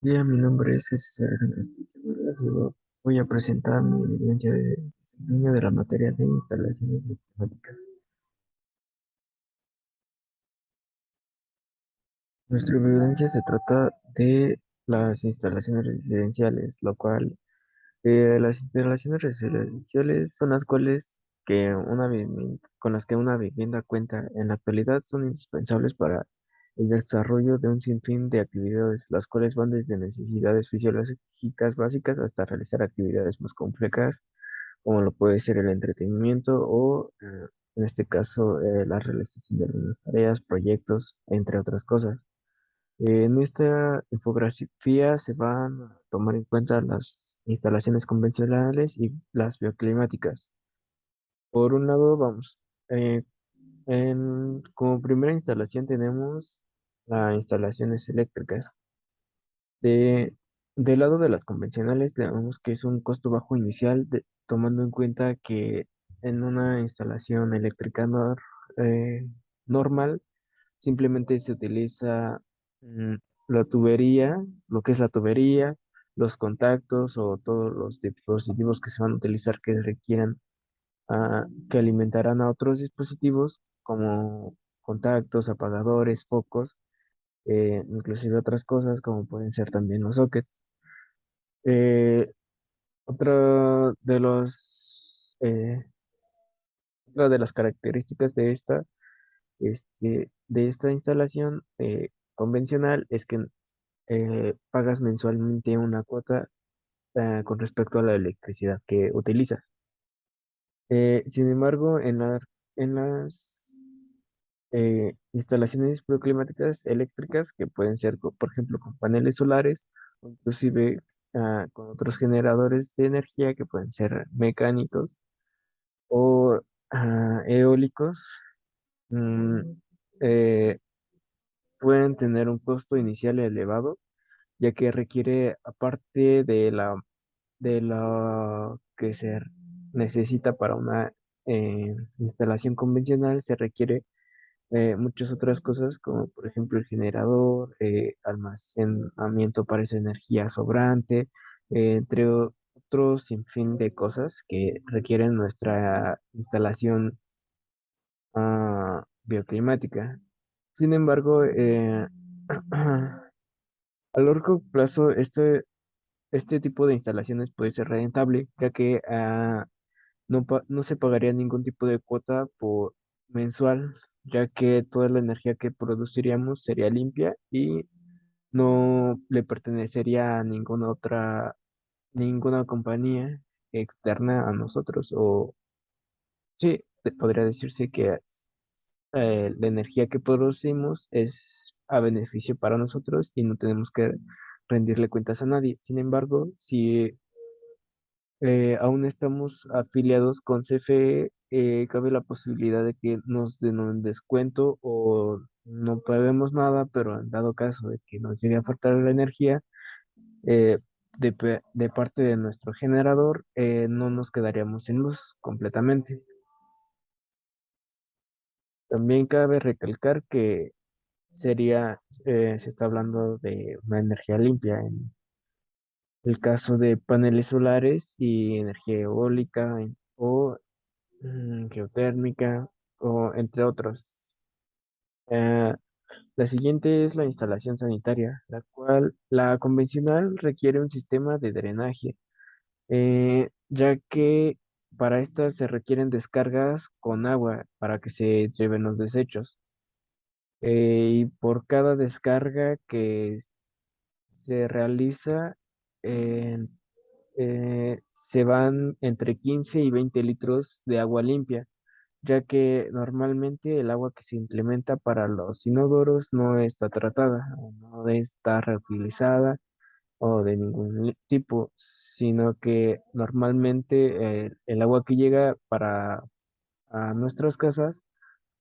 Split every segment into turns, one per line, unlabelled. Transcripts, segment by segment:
Bien, mi nombre es César Hernández Vargas y voy a presentar mi evidencia de desempeño de la materia de instalaciones matemáticas. Nuestra evidencia se trata de las instalaciones residenciales, lo cual las instalaciones residenciales son las cuales con las que una vivienda cuenta en la actualidad son indispensables para el desarrollo de un sinfín de actividades, las cuales van desde necesidades fisiológicas básicas hasta realizar actividades más complejas, como lo puede ser el entretenimiento o, en este caso, la realización de algunas tareas, proyectos, entre otras cosas. En esta infografía se van a tomar en cuenta las instalaciones convencionales y las bioclimáticas. Por un lado, vamos, eh, como primera instalación tenemos las instalaciones eléctricas. De, del lado de las convencionales, tenemos que es un costo bajo inicial, tomando en cuenta que en una instalación eléctrica normal, simplemente se utiliza mm, la tubería, lo que es la tubería, los contactos o todos los dispositivos que se van a utilizar que requieran, que alimentarán a otros dispositivos como contactos, apagadores, focos, inclusive otras cosas como pueden ser también los sockets. Eh, otra de las características de esta instalación convencional es que pagas mensualmente una cuota con respecto a la electricidad que utilizas. Sin embargo, en las instalaciones proclimáticas eléctricas, que pueden ser, por ejemplo, con paneles solares, o inclusive con otros generadores de energía que pueden ser mecánicos o eólicos, mm, eh, pueden tener un costo inicial elevado, ya que requiere, aparte de lo que se necesita para una instalación convencional, se requiere muchas otras cosas, como por ejemplo el generador, almacenamiento para esa energía sobrante, otros sinfín de cosas que requieren nuestra instalación bioclimática. Sin embargo, a largo plazo, este tipo de instalaciones puede ser rentable, ya que no se pagaría ningún tipo de cuota por mensual, ya que toda la energía que produciríamos sería limpia y no le pertenecería a ninguna compañía externa a nosotros. O sí, podría decirse que la energía que producimos es a beneficio para nosotros y no tenemos que rendirle cuentas a nadie. Sin embargo, si aún estamos afiliados con CFE, cabe la posibilidad de que nos den un descuento o no paguemos nada, pero en dado caso de que nos llegue a faltar la energía eh, de parte de nuestro generador, no nos quedaríamos sin luz completamente. También cabe recalcar que se está hablando de una energía limpia en el caso de paneles solares y energía eólica geotérmica o entre otros. Eh, la siguiente es la instalación sanitaria, la cual la convencional requiere un sistema de drenaje, ya que para estas se requieren descargas con agua para que se lleven los desechos. Y por cada descarga que se realiza, eh, se van entre 15 y 20 litros de agua limpia, ya que normalmente el agua que se implementa para los inodoros no está tratada, o no está reutilizada o de ningún tipo, sino que normalmente el agua que llega para a nuestras casas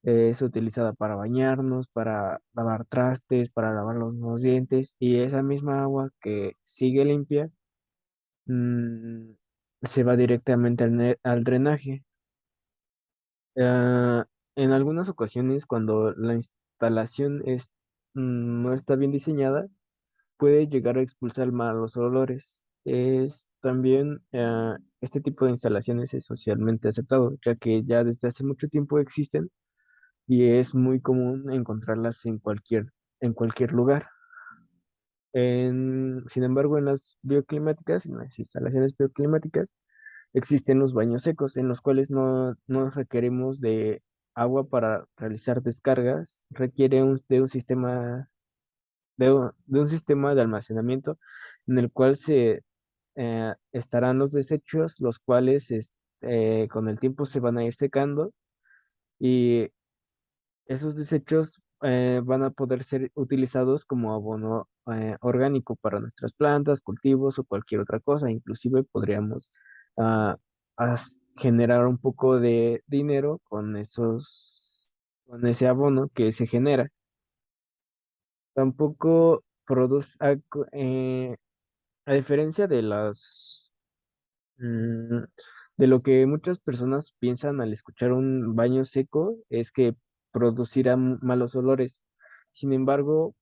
es utilizada para bañarnos, para lavar trastes, para lavar los dientes, y esa misma agua que sigue limpia mm, se va directamente al drenaje. En algunas ocasiones, cuando la instalación no está bien diseñada, puede llegar a expulsar malos olores. Es también este tipo de instalaciones es socialmente aceptado, ya que ya desde hace mucho tiempo existen y es muy común encontrarlas en cualquier lugar. Sin embargo, en las instalaciones bioclimáticas, existen los baños secos, en los cuales no requerimos de agua para realizar descargas, requiere de un sistema de un sistema de almacenamiento en el cual estarán los desechos, los cuales con el tiempo se van a ir secando y esos desechos van a poder ser utilizados como abono orgánico para nuestras plantas, cultivos o cualquier otra cosa. Inclusive podríamos ah, generar un poco de dinero con ese abono que se genera. Tampoco produce, a diferencia mm, de lo que muchas personas piensan al escuchar un baño seco, es que producirá malos olores. Sin embargo,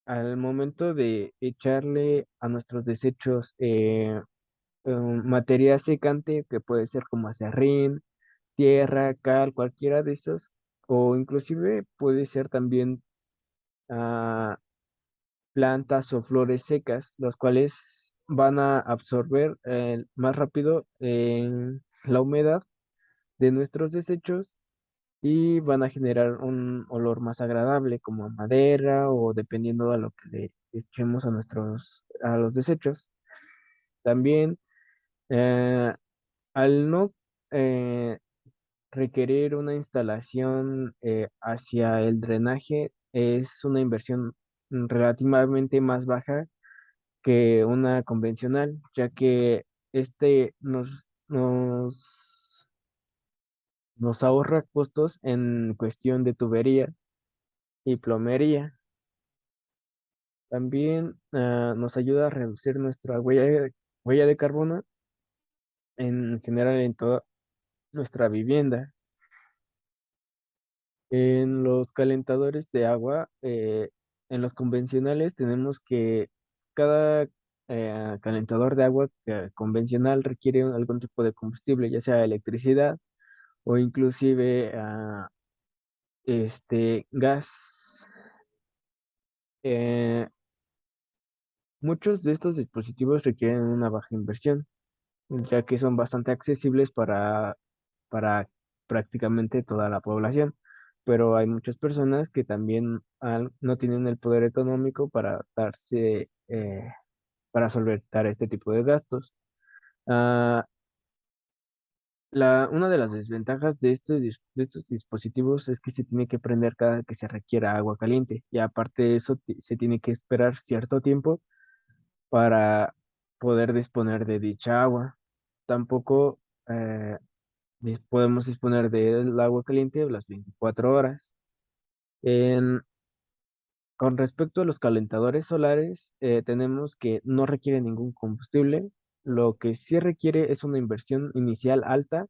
al momento de echarle a nuestros desechos materia secante, que puede ser como acerrín, tierra, cal, cualquiera de esos, o inclusive puede ser también ah, plantas o flores secas, los cuales van a absorber más rápido la humedad de nuestros desechos y van a generar un olor más agradable como a madera o dependiendo a lo que le echemos a los desechos. También eh, al no eh, requerir una instalación hacia el drenaje, es una inversión relativamente más baja que una convencional, ya que este nos ahorra costos en cuestión de tubería y plomería. También nos ayuda a reducir nuestra huella de carbono en general en toda nuestra vivienda. En los calentadores de agua, en los convencionales tenemos que cada calentador de agua convencional requiere algún tipo de combustible, ya sea electricidad o inclusive gas. Eh, Muchos de estos dispositivos requieren una baja inversión, ya que son bastante accesibles para prácticamente toda la población, pero hay muchas personas que también no tienen el poder económico para solventar este tipo de gastos. Ah, una de las desventajas de estos dispositivos es que se tiene que prender cada que se requiera agua caliente, y aparte de eso se tiene que esperar cierto tiempo para poder disponer de dicha agua. Tampoco eh, podemos disponer del agua caliente las 24 horas. En- con respecto a los calentadores solares, tenemos que no requiere ningún combustible. Lo que sí requiere es una inversión inicial alta.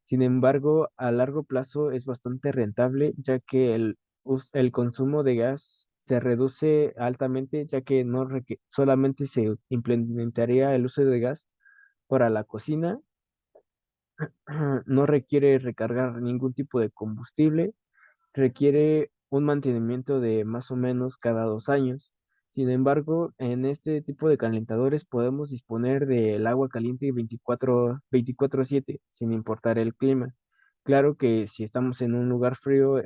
Sin embargo, a largo plazo es bastante rentable, ya que el consumo de gas se reduce altamente, ya que solamente se implementaría el uso de gas para la cocina. No requiere recargar ningún tipo de combustible, requiere un mantenimiento de más o menos cada 2 años. Sin embargo, en este tipo de calentadores podemos disponer del agua caliente 24/7, sin importar el clima. Claro que si estamos en un lugar frío,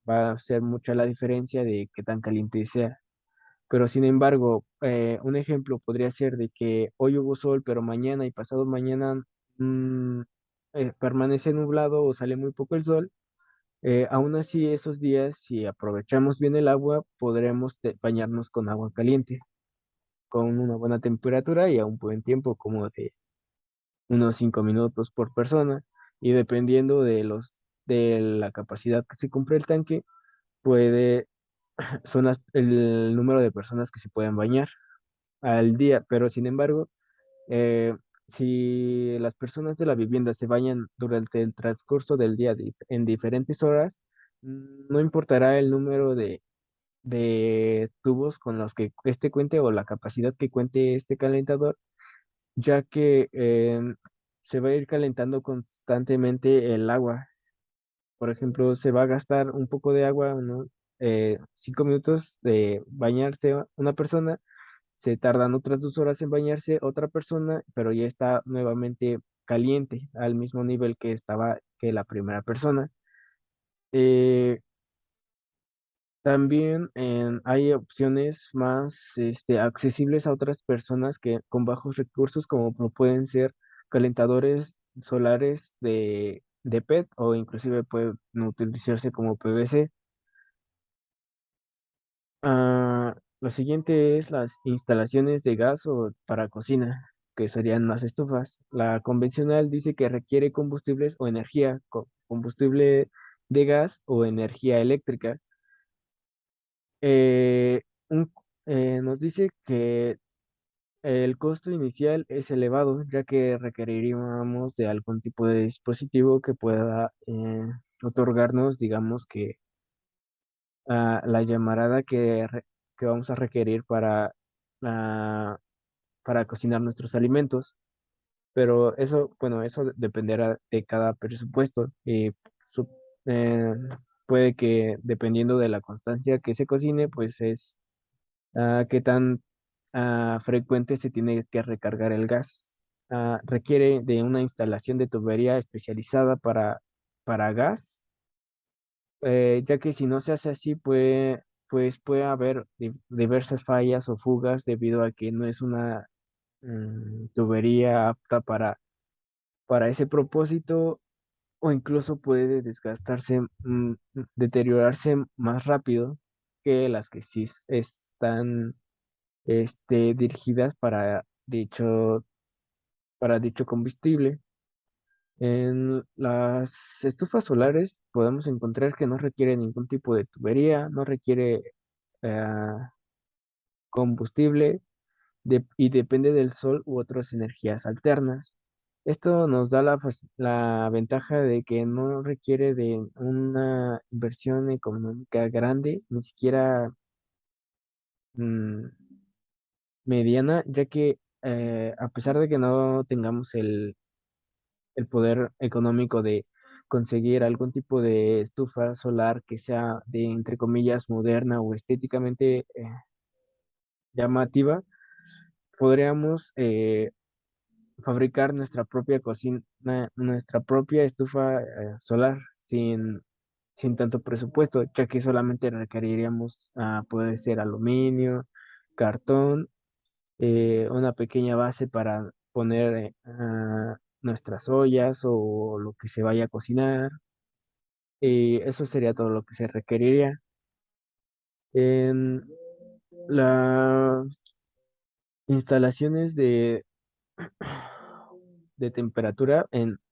va a ser mucha la diferencia de qué tan caliente sea. Pero sin embargo, un ejemplo podría ser de que hoy hubo sol, pero mañana y pasado mañana mm, permanece nublado o sale muy poco el sol. Aún así, esos días, si aprovechamos bien el agua, podremos bañarnos con agua caliente, con una buena temperatura y a un buen tiempo, como de unos 5 minutos por persona. Y dependiendo de la capacidad que se cumpre el tanque, puede, el número de personas que se pueden bañar al día. Pero sin embargo, eh, si las personas de la vivienda se bañan durante el transcurso del día en diferentes horas, no importará el número de tubos con los que este cuente o la capacidad que cuente este calentador, ya que se va a ir calentando constantemente el agua. Por ejemplo, se va a gastar un poco de agua, 5 minutos de bañarse una persona, se tardan otras 2 horas en bañarse otra persona, pero ya está nuevamente caliente al mismo nivel que estaba que la primera persona. Eh, También hay opciones más accesibles a otras personas que con bajos recursos, como pueden ser calentadores solares de PET o inclusive pueden utilizarse como PVC. Lo siguiente es las instalaciones de gas o para cocina, que serían las estufas. La convencional dice que requiere combustibles o energía, combustible de gas o energía eléctrica. Eh, un- Nos dice que el costo inicial es elevado, ya que requeriríamos de algún tipo de dispositivo que pueda otorgarnos, digamos que la llamarada que vamos a requerir ah, para cocinar nuestros alimentos. Pero eso, bueno, eso dependerá de cada presupuesto y su- eh, puede que dependiendo de la constancia que se cocine, pues es qué tan frecuente se tiene que recargar el gas. Requiere de una instalación de tubería especializada para gas, ya que si no se hace así, pues puede haber diversas fallas o fugas debido a que no es una tubería apta para ese propósito o incluso puede desgastarse, deteriorarse más rápido que las que sí están dirigidas para dicho combustible. En las estufas solares podemos encontrar que no requiere ningún tipo de tubería, no requiere eh, combustible y depende del sol u otras energías alternas. Esto nos da la ventaja de que no requiere de una inversión económica grande, ni siquiera mm, mediana, ya que a pesar de que no tengamos el poder económico de conseguir algún tipo de estufa solar que sea de, entre comillas, moderna o estéticamente llamativa, podríamos fabricar nuestra propia cocina, nuestra propia estufa solar sin tanto presupuesto, ya que solamente requeriríamos, puede ser aluminio, cartón, una pequeña base para poner nuestras ollas o lo que se vaya a cocinar. Y eso sería todo lo que se requeriría. En las instalaciones de temperatura,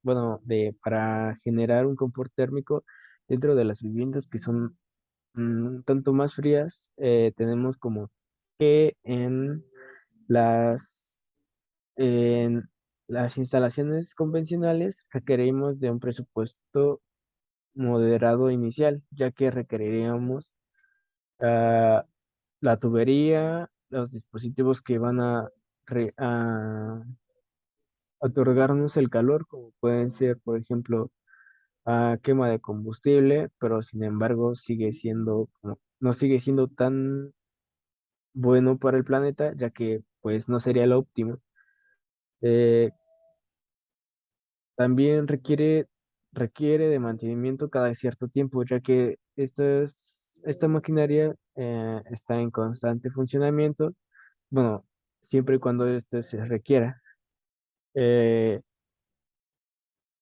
bueno, para generar un confort térmico dentro de las viviendas que son un tanto más frías, tenemos como que las En las instalaciones convencionales requerimos de un presupuesto moderado inicial, ya que requeriríamos ah, la tubería, los dispositivos que van a otorgarnos el calor, como pueden ser, por ejemplo, quema de combustible, pero sin embargo no sigue siendo tan bueno para el planeta, ya que pues no sería lo óptimo. Eh, También requiere de mantenimiento cada cierto tiempo, ya que esta maquinaria está en constante funcionamiento, bueno, siempre y cuando este se requiera. Eh,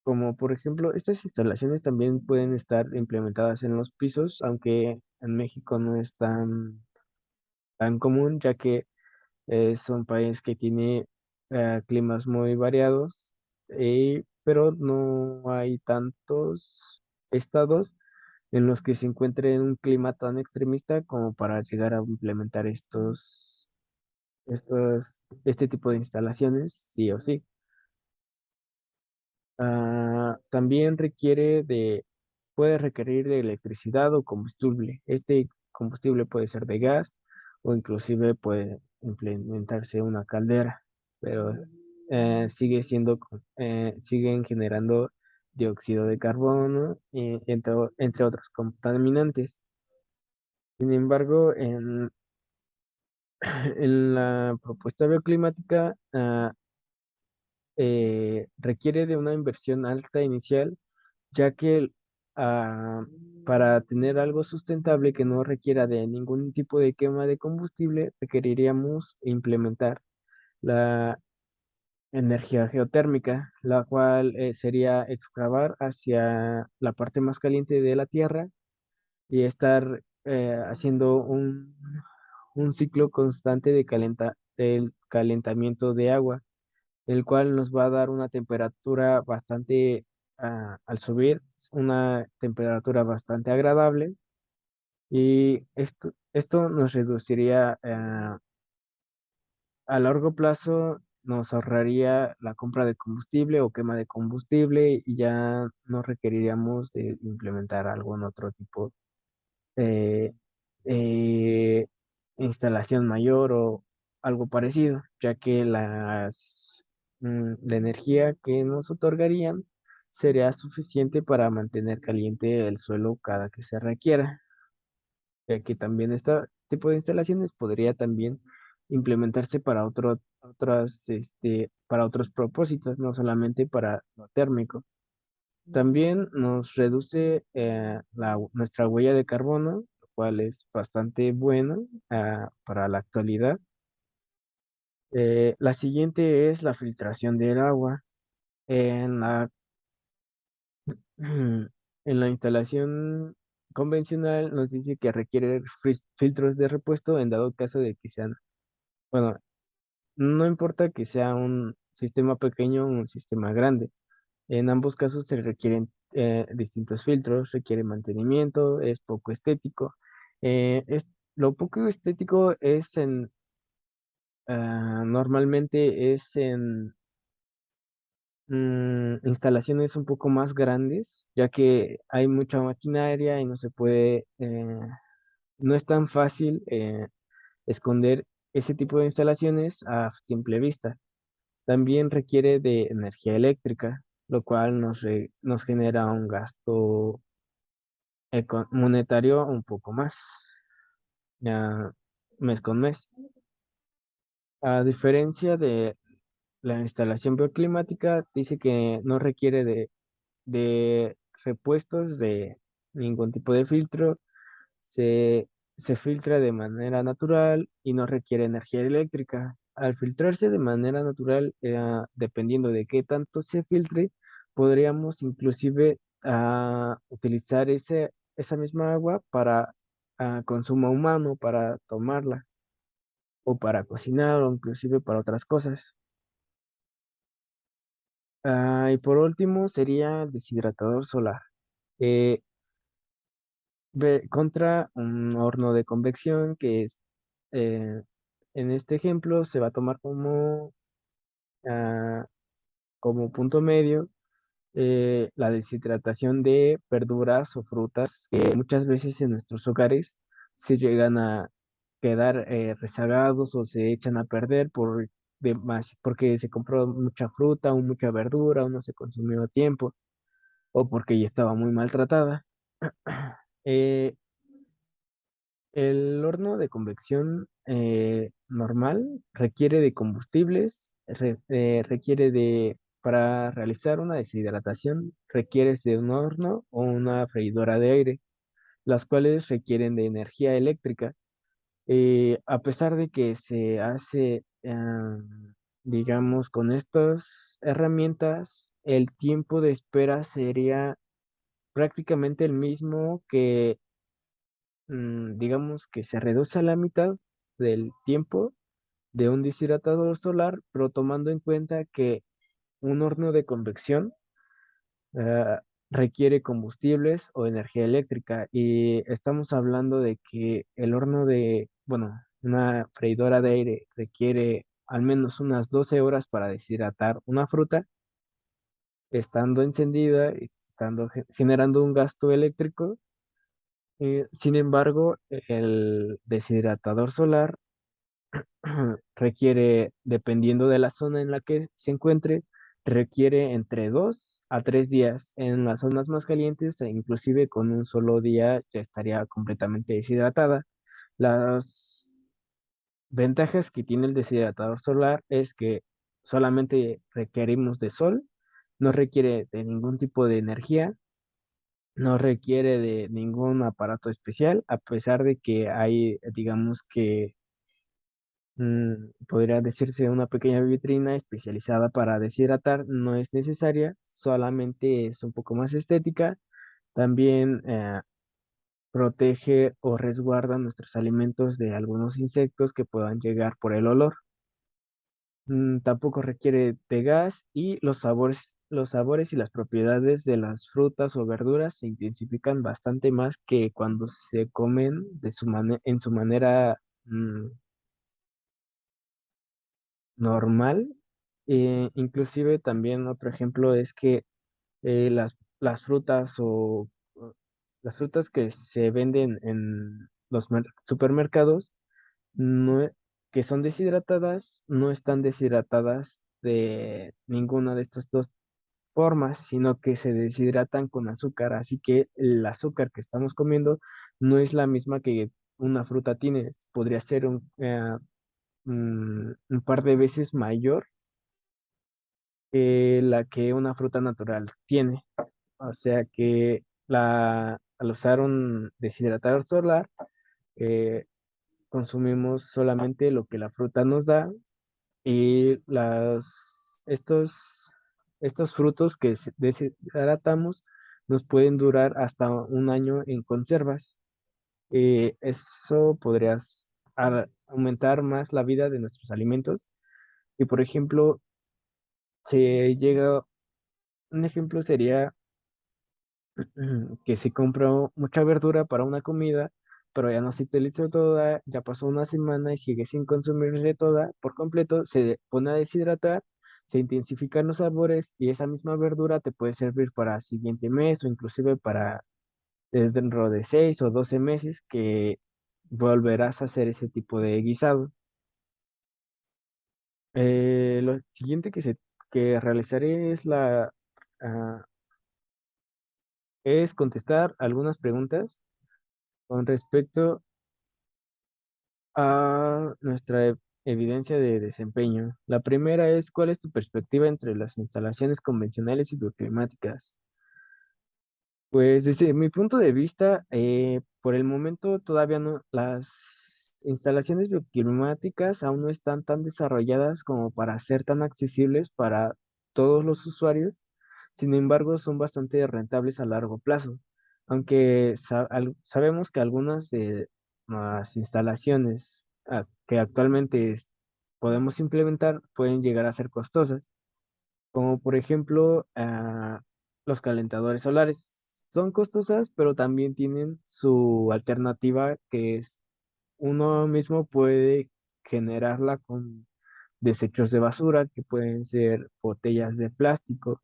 Como por ejemplo, estas instalaciones también pueden estar implementadas en los pisos, aunque en México no es tan común, ya que es un país que tiene climas muy variados, pero no hay tantos estados en los que se encuentre un clima tan extremista como para llegar a implementar este tipo de instalaciones, sí o sí. También puede requerir de electricidad o combustible. combustible puede ser de gas o inclusive puede implementarse una caldera, pero siguen generando dióxido de carbono y entre otros contaminantes. Sin embargo, en la propuesta bioclimática requiere de una inversión alta inicial, ya que ah, para tener algo sustentable que no requiera de ningún tipo de quema de combustible, requeriríamos implementar la energía geotérmica, la cual sería excavar hacia la parte más caliente de la Tierra y estar haciendo un ciclo constante del calentamiento de agua, el cual nos va a dar una temperatura bastante, al subir, una temperatura bastante agradable. Y esto nos reduciría, a largo plazo, nos ahorraría la compra de combustible o quema de combustible y ya no requeriríamos de implementar algún otro tipo de eh, instalación mayor o algo parecido, ya que la energía que nos otorgarían sería suficiente para mantener caliente el suelo cada que se requiera, ya que también este tipo de instalaciones podría también implementarse para para otros propósitos, no solamente para lo térmico. También nos reduce nuestra huella de carbono, lo cual es bastante bueno para la actualidad. La siguiente es la filtración del agua. En la, en la instalación convencional nos dice que requiere filtros de repuesto en dado caso de que sean, bueno, no importa que sea un sistema pequeño o un sistema grande. En ambos casos se requieren distintos filtros, requiere mantenimiento, es poco estético. Lo poco estético normalmente es en instalaciones un poco más grandes, ya que hay mucha maquinaria y no es tan fácil esconder ese tipo de instalaciones a simple vista. También requiere de energía eléctrica, lo cual nos genera un gasto monetario un poco más, ya mes con mes. A diferencia de la instalación bioclimática, dice que no requiere de repuestos de ningún tipo de filtro, se, se filtra de manera natural y no requiere energía eléctrica. Al filtrarse de manera natural, dependiendo de qué tanto se filtre, podríamos inclusive utilizar esa misma agua para consumo humano, para tomarla o para cocinar o inclusive para otras cosas. Y por último sería deshidratador solar. Eh, contra un horno de convección eh, en este ejemplo se va a tomar ah, como punto medio la deshidratación de verduras o frutas que muchas veces en nuestros hogares se llegan a quedar rezagados o se echan a perder porque se compró mucha fruta o mucha verdura o no se consumió a tiempo o porque ya estaba muy maltratada. Eh, El horno de convección normal requiere de combustibles, para realizar una deshidratación, requieres de un horno o una freidora de aire, las cuales requieren de energía eléctrica. A pesar de que se hace, digamos, con estas herramientas, el tiempo de espera sería prácticamente el mismo digamos que se reduce a la mitad del tiempo de un deshidratador solar, pero tomando en cuenta que un horno de convección eh, requiere combustibles o energía eléctrica y estamos hablando de que bueno, una freidora de aire requiere al menos unas 12 horas para deshidratar una fruta, estando encendida y generando un gasto eléctrico. Sin embargo, el deshidratador solar requiere, dependiendo de la zona en la que se encuentre, requiere entre 2 a 3 días. En las zonas más calientes, e inclusive con un solo día ya estaría completamente deshidratada. Las ventajas que tiene el deshidratador solar es que solamente requerimos de sol, no requiere de ningún tipo de energía, no requiere de ningún aparato especial, a pesar de que hay, digamos que podría decirse una pequeña vitrina especializada para deshidratar, no es necesaria, solamente es un poco más estética. También protege o resguarda nuestros alimentos de algunos insectos que puedan llegar por el olor. Tampoco requiere de gas y los sabores y las propiedades de las frutas o verduras se intensifican bastante más que cuando se comen en su manera normal. Inclusive también otro ejemplo es que las frutas o las frutas que se venden en los supermercados no, que son deshidratadas, no están deshidratadas de ninguna de estas dos formas, sino que se deshidratan con azúcar. Así que el azúcar que estamos comiendo no es la misma que una fruta tiene. Podría ser un par de veces mayor que la que una fruta natural tiene. O sea que al usar un deshidratador solar, eh, consumimos solamente lo que la fruta nos da y estos frutos que deshidratamos nos pueden durar hasta un año en conservas. Eso aumentar más la vida de nuestros alimentos. Y por ejemplo, se llega, un ejemplo sería que se compró mucha verdura para una comida, pero ya no se utilizó toda, ya pasó una semana y sigue sin consumirse toda por completo, se pone a deshidratar, se intensifican los sabores y esa misma verdura te puede servir para el siguiente mes o inclusive para dentro de 6 o 12 meses que volverás a hacer ese tipo de guisado. Lo siguiente que realizaré ah, es contestar algunas preguntas con respecto a nuestra evidencia de desempeño. La primera es, ¿cuál es tu perspectiva entre las instalaciones convencionales y bioclimáticas? Pues desde mi punto de vista, por el momento todavía no, las instalaciones bioclimáticas aún no están tan desarrolladas como para ser tan accesibles para todos los usuarios. Sin embargo, son bastante rentables a largo plazo, aunque sabemos que algunas de las instalaciones que actualmente podemos implementar pueden llegar a ser costosas, como por ejemplo los calentadores solares. Son costosas, pero también tienen su alternativa, que es uno mismo puede generarla con desechos de basura, que pueden ser botellas de plástico.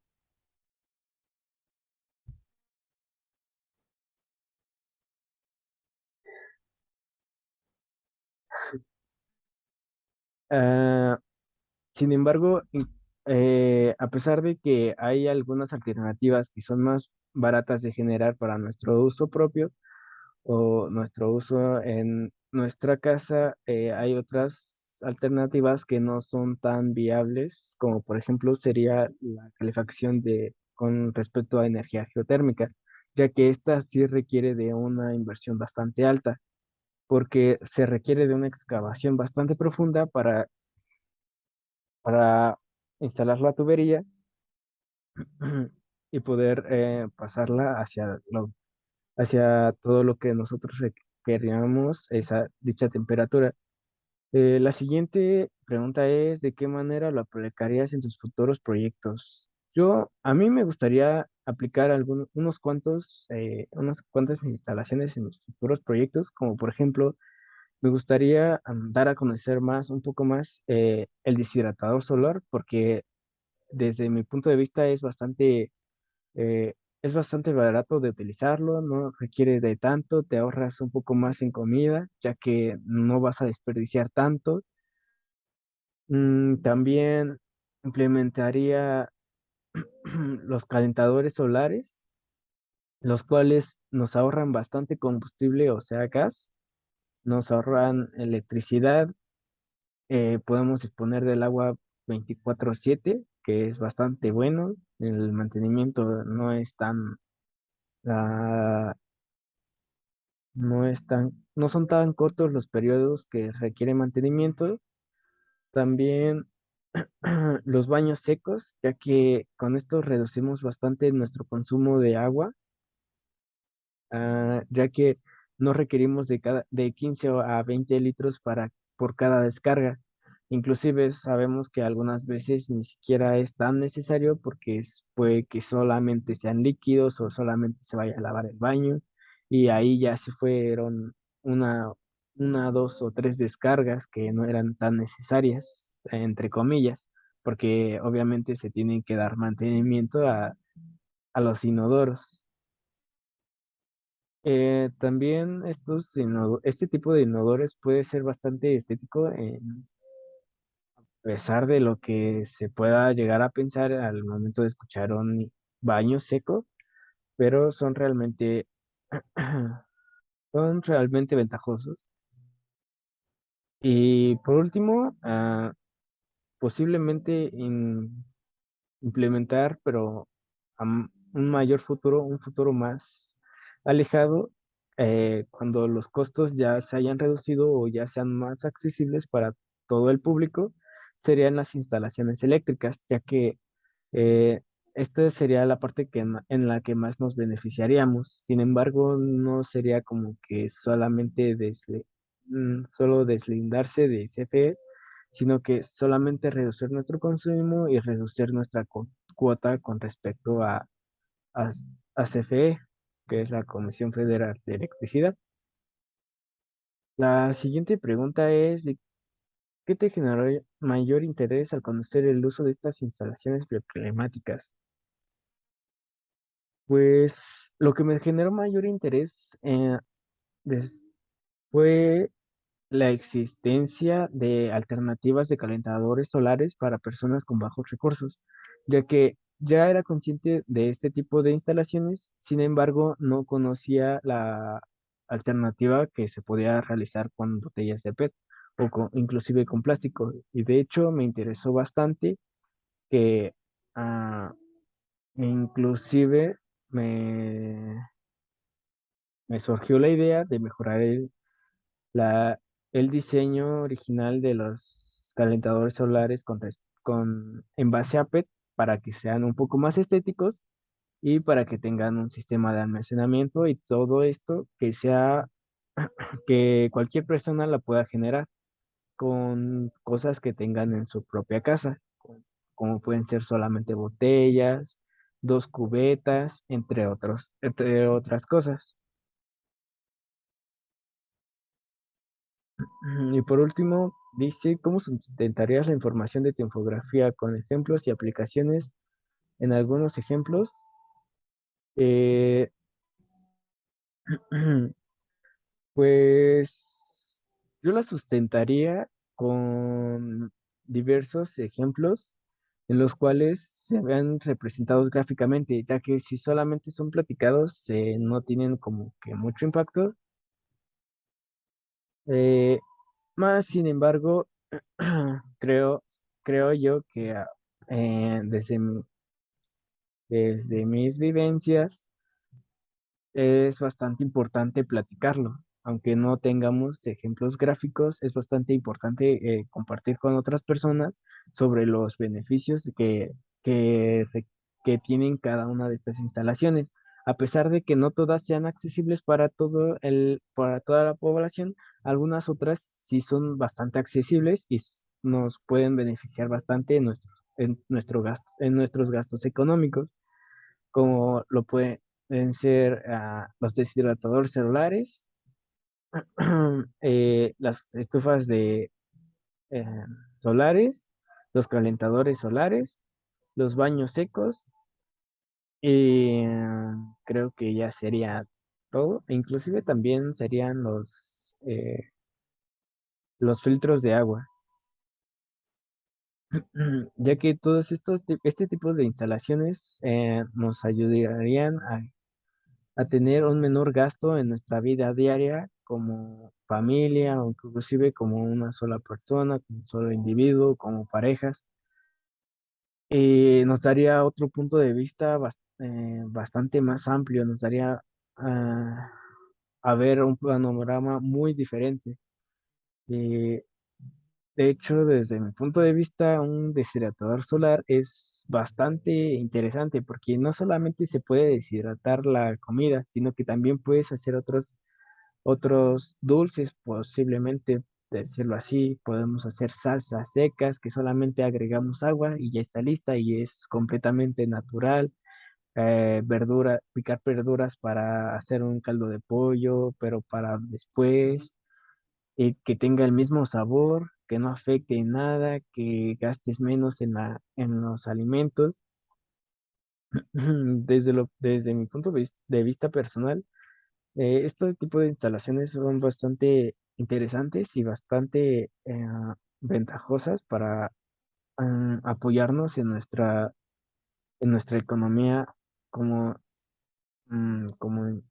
Ah, Sin embargo, a pesar de que hay algunas alternativas que son más baratas de generar para nuestro uso propio o nuestro uso en nuestra casa, hay otras alternativas que no son tan viables, como por ejemplo sería la calefacción con respecto a energía geotérmica, ya que esta sí requiere de una inversión bastante alta, porque se requiere de una excavación bastante profunda para instalar la tubería y poder pasarla hacia todo lo que nosotros queríamos, dicha temperatura. La siguiente pregunta es, ¿de qué manera lo aplicarías en tus futuros proyectos? A mí me gustaría aplicar unas cuantas instalaciones en mis futuros proyectos, como por ejemplo, me gustaría dar a conocer un poco más el deshidratador solar, porque desde mi punto de vista es bastante es bastante barato de utilizarlo, no requiere de tanto, te ahorras un poco más en comida, ya que no vas a desperdiciar tanto. También implementaría los calentadores solares, los cuales nos ahorran bastante combustible, o sea, gas, nos ahorran electricidad, podemos disponer del agua 24/7, que es bastante bueno, el mantenimiento ah, no son tan cortos los periodos que requiere mantenimiento. También los baños secos, ya que con esto reducimos bastante nuestro consumo de agua, ya que no requerimos de 15 a 20 litros por cada descarga. Inclusive sabemos que algunas veces ni siquiera es tan necesario porque puede que solamente sean líquidos o solamente se vaya a lavar el baño y ahí ya se fueron una, dos o tres descargas que no eran tan necesarias, entre comillas, porque obviamente se tienen que dar mantenimiento a los inodoros. También este tipo de inodores puede ser bastante estético, a pesar de lo que se pueda llegar a pensar al momento de escuchar un baño seco, pero son realmente ventajosos. Y por último, posiblemente implementar, pero un futuro más alejado, cuando los costos ya se hayan reducido o ya sean más accesibles para todo el público, serían las instalaciones eléctricas, ya que eh, esta sería la parte en la que más nos beneficiaríamos. Sin embargo, no sería como que solo deslindarse de CFE, sino que solamente reducir nuestro consumo y reducir nuestra cuota con respecto a, a CFE, que es la Comisión Federal de Electricidad. La siguiente pregunta es, ¿de qué te generó mayor interés al conocer el uso de estas instalaciones bioclimáticas? Pues lo que me generó mayor interés des- fue la existencia de alternativas de calentadores solares para personas con bajos recursos, ya que ya era consciente de este tipo de instalaciones, sin embargo, no conocía la alternativa que se podía realizar con botellas de PET inclusive con plástico. Y de hecho me interesó bastante que ah, inclusive me, me surgió la idea de mejorar la, el diseño original de los calentadores solares en base a PET para que sean un poco más estéticos y para que tengan un sistema de almacenamiento y todo esto que cualquier persona la pueda generar con cosas que tengan en su propia casa, como pueden ser solamente botellas, dos cubetas, entre otras cosas. Y por último, dice, ¿cómo sustentarías la información de tu infografía con ejemplos y aplicaciones? En algunos ejemplos, eh, pues yo la sustentaría con diversos ejemplos en los cuales se vean representados gráficamente, ya que si solamente son platicados, no tienen como que mucho impacto. Eh, Más sin embargo, creo, creo yo que desde mis vivencias es bastante importante platicarlo. Aunque no tengamos ejemplos gráficos, es bastante importante compartir con otras personas sobre los beneficios que tienen cada una de estas instalaciones. A pesar de que no todas sean accesibles para toda la población, algunas otras sí son bastante accesibles y nos pueden beneficiar bastante en nuestros gastos económicos, como lo pueden ser los deshidratadores celulares, las estufas eh, solares, los calentadores solares, los baños secos Y creo que ya sería todo. Inclusive también serían los filtros de agua, ya que todos este tipo de instalaciones nos ayudarían a tener un menor gasto en nuestra vida diaria como familia o inclusive como una sola persona, como un solo individuo, como parejas. Nos daría otro punto de vista bastante más amplio, nos daría ah, a ver un panorama muy diferente. Eh, de hecho, desde mi punto de vista, un deshidratador solar es bastante interesante porque no solamente se puede deshidratar la comida, sino que también puedes hacer otros dulces, posiblemente, decirlo así. Podemos hacer salsas secas que solamente agregamos agua y ya está lista y es completamente natural. Picar verduras para hacer un caldo de pollo, pero para después, que tenga el mismo sabor, que no afecte en nada, que gastes menos en los alimentos. Desde mi punto de vista personal, este tipo de instalaciones son bastante interesantes y bastante ventajosas para apoyarnos en nuestra economía como, como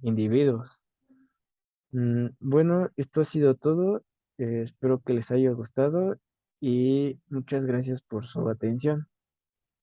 individuos. Bueno, esto ha sido todo. Espero que les haya gustado y muchas gracias por su atención.